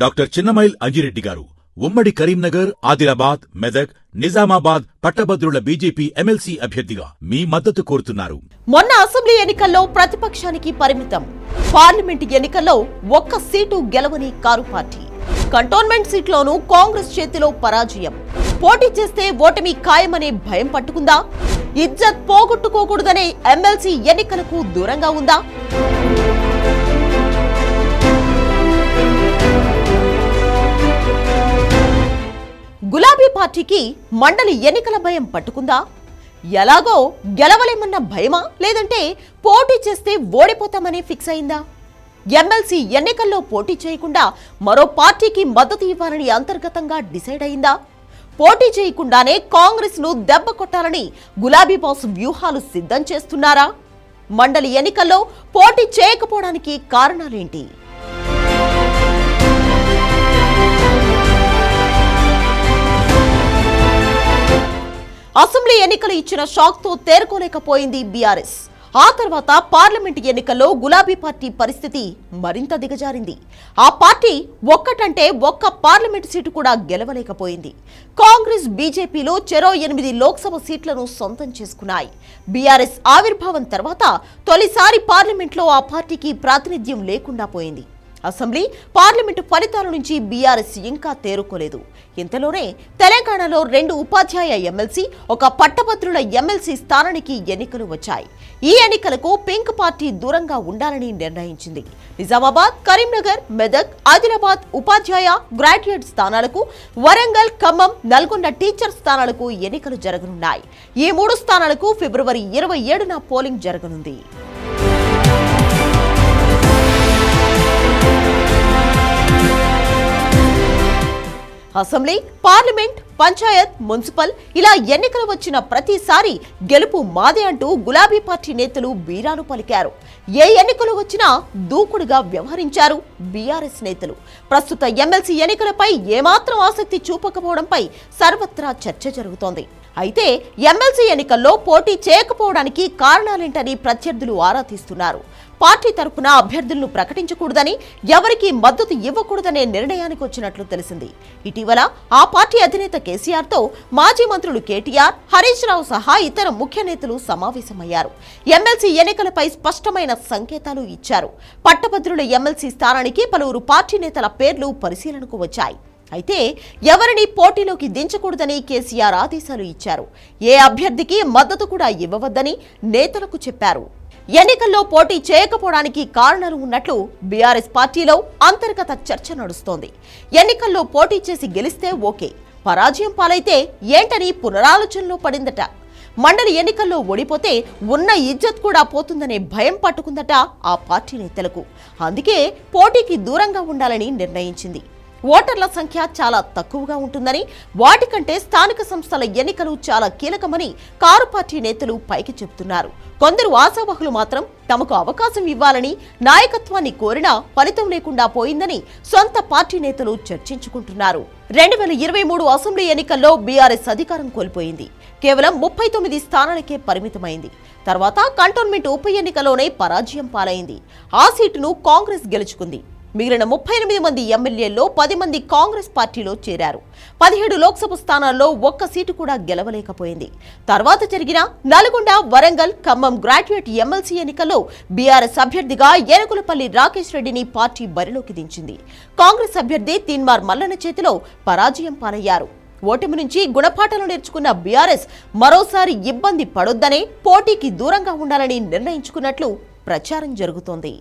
Doctor Chinnamail Anji Reddy గారు ఉమ్మడి కరీంనగర్, ఆదిలాబాద్, మెదక్, నిజామాబాద్ పట్టభద్రుల బీజేపీ ఎమ్మెల్సీ అభ్యర్థిగా మీ మద్దతు కోరుతున్నారు. మొన్న అసెంబ్లీ ఎన్నికల్లో ప్రతిపక్షానికి పరిమితం. పార్లమెంట్ ఎన్నికల్లో ఒక్క సీటు గెలవని కారు పార్టీ. కంటోన్మెంట్ సీట్లోనూ కాంగ్రెస్ చేతిలో పరాజయం. పోటీ చేస్తే ఓటమి ఖాయమనే భయం పట్టుకుందా? ఇజ్జత్ పోగొట్టుకోకూడదనే ఎమ్మెల్సీ ఎన్నికలకు దూరంగా ఉందా? గులాబీ పార్టీకి మండలి ఎన్నికల భయం పట్టుకుందా? ఎలాగో గెలవలేమన్న భయమా, లేదంటే పోటీ చేస్తే ఓడిపోతామని ఫిక్స్ అయిందా? ఎమ్మెల్సీ ఎన్నికల్లో పోటీ చేయకుండా మరో పార్టీకి మద్దతు ఇవ్వాలని అంతర్గతంగా డిసైడ్ అయిందా? పోటీ చేయకుండానే కాంగ్రెస్ ను దెబ్బ కొట్టాలని గులాబీ బాస్ వ్యూహాలు సిద్ధం చేస్తున్నారా? మండలి ఎన్నికల్లో పోటీ చేయకపోవడానికి కారణాలేంటి? అసెంబ్లీ ఎన్నికలు ఇచ్చిన షాక్ తో తేరుకోలేకపోయింది బీఆర్ఎస్. ఆ తర్వాత పార్లమెంట్ ఎన్నికల్లో గులాబీ పార్టీ పరిస్థితి మరింత దిగజారింది. ఆ పార్టీ ఒక్కటంటే ఒక్క పార్లమెంట్ సీటు కూడా గెలవలేకపోయింది. కాంగ్రెస్, బీజేపీలో చెరో 8 లోక్సభ సీట్లను సొంతం చేసుకున్నాయి. బీఆర్ఎస్ ఆవిర్భావం తర్వాత తొలిసారి పార్లమెంట్లో ఆ పార్టీకి ప్రాతినిధ్యం లేకుండా పోయింది. అసెంబ్లీ, పార్లమెంటు ఫలితాల నుంచి బీఆర్ఎస్ ఇంకా తేరుకోలేదు. ఇంతలోనే తెలంగాణలో 2 ఉపాధ్యాయ ఎమ్మెల్సీ, ఒక పట్టభద్రుల ఎమ్మెల్సీ స్థానానికి ఎన్నికలు వచ్చాయి. ఈ ఎన్నికలకు పింక్ పార్టీ దూరంగా ఉండాలని నిర్ణయించింది. నిజామాబాద్, కరీంనగర్, మెదక్, ఆదిలాబాద్ ఉపాధ్యాయ, గ్రాడ్యుయేట్ స్థానాలకు, వరంగల్, ఖమ్మం, నల్గొండ టీచర్ స్థానాలకు ఎన్నికలు జరగనున్నాయి. ఈ 3 స్థానాలకు ఫిబ్రవరి 27న పోలింగ్ జరగనుంది. అసెంబ్లీ, పార్లమెంట్, పంచాయత్, మున్సిపల్ ఇలా ఎన్నికలు వచ్చిన ప్రతిసారి గెలుపు మాదే అంటూ గులాబీ పార్టీ నేతలు బీరాలు పలికారు. ఏ ఎన్నికలు వచ్చినా దూకుడుగా వ్యవహరించారు బీఆర్ఎస్ నేతలు. ప్రస్తుత ఎమ్మెల్సీ ఎన్నికలపై ఏమాత్రం ఆసక్తి చూపకపోవడంపై సర్వత్రా చర్చ జరుగుతోంది. అయితే ఎమ్మెల్సీ ఎన్నికల్లో పోటీ చేయకపోవడానికి కారణాలేంటని ప్రత్యర్థులు ఆరా తీస్తున్నారు. పార్టీ తరఫున అభ్యర్థులను ప్రకటించకూడదని, ఎవరికీ మద్దతు ఇవ్వకూడదనే నిర్ణయానికి వచ్చినట్లు తెలిసింది. ఇటీవల ఆ పార్టీ అధినేత కేసీఆర్ తో మాజీ మంత్రులు కేటీఆర్, హరీష్ రావు సహా ఇతర ముఖ్య నేతలు సమావేశమయ్యారు. ఎమ్మెల్సీ ఎన్నికలపై స్పష్టమైన సంకేతాలు ఇచ్చారు. పట్టభద్రుల ఎమ్మెల్సీ స్థానానికి పలువురు పార్టీ నేతల పేర్లు పరిశీలనకు వచ్చాయి. అయితే ఎవరిని పోటీలోకి దించకూడదని కేసీఆర్ ఆదేశాలు ఇచ్చారు. ఏ అభ్యర్థికి మద్దతు కూడా ఇవ్వవద్దని నేతలకు చెప్పారు. ఎన్నికల్లో పోటీ చేయకపోవడానికి కారణాలు ఉన్నట్లు బీఆర్ఎస్ పార్టీలో అంతర్గత చర్చ నడుస్తోంది. ఎన్నికల్లో పోటీ చేసి గెలిస్తే ఓకే, పరాజయం పాలైతే ఏంటని పునరాలోచనలో పడిందట. మండలి ఎన్నికల్లో ఓడిపోతే ఉన్న ఇజ్జత్ కూడా పోతుందనే భయం పట్టుకుందట ఆ పార్టీ నేతలకు. అందుకే పోటీకి దూరంగా ఉండాలని నిర్ణయించింది. ఓటర్ల సంఖ్య చాలా తక్కువగా ఉంటుందని, వాటికంటే స్థానిక సంస్థల ఎన్నికలు చాలా కీలకమని కారు పార్టీ నేతలు పైకి చెబుతున్నారు. కొందరు ఆశావహులు మాత్రం తమకు అవకాశం ఇవ్వాలని నాయకత్వాన్ని కోరినా ఫలితం లేకుండా పోయిందని సొంత పార్టీ నేతలు చర్చించుకుంటున్నారు. 2023 అసెంబ్లీ ఎన్నికల్లో బీఆర్ఎస్ అధికారం కోల్పోయింది. కేవలం 39 స్థానాలకే పరిమితమైంది. తర్వాత కంటోన్మెంట్ ఉప ఎన్నికలోనే పరాజయం పాలైంది. ఆ సీటును కాంగ్రెస్ గెలుచుకుంది. మిగిలిన 38 మంది ఎమ్మెల్యేల్లో 10 మంది కాంగ్రెస్ పార్టీలో చేరారు. 17 లోక్సభ స్థానాల్లో ఒక్క సీటు కూడా గెలవలేకపోయింది. తర్వాత జరిగిన నల్గొండ, వరంగల్, ఖమ్మం గ్రాడ్యుయేట్ ఎమ్మెల్సీ ఎన్నికల్లో బీఆర్ఎస్ అభ్యర్థిగా ఏనుగులపల్లి రాకేష్ రెడ్డిని పార్టీ బరిలోకి దించింది. కాంగ్రెస్ అభ్యర్థి తీన్మార్ మల్లన్న చేతిలో పరాజయం పాలయ్యారు. ఓటమి నుంచి గుణపాఠాలు నేర్చుకున్న బీఆర్ఎస్ మరోసారి ఇబ్బంది పడొద్దనే పోటీకి దూరంగా ఉండాలని నిర్ణయించుకున్నట్లు ప్రచారం జరుగుతోంది.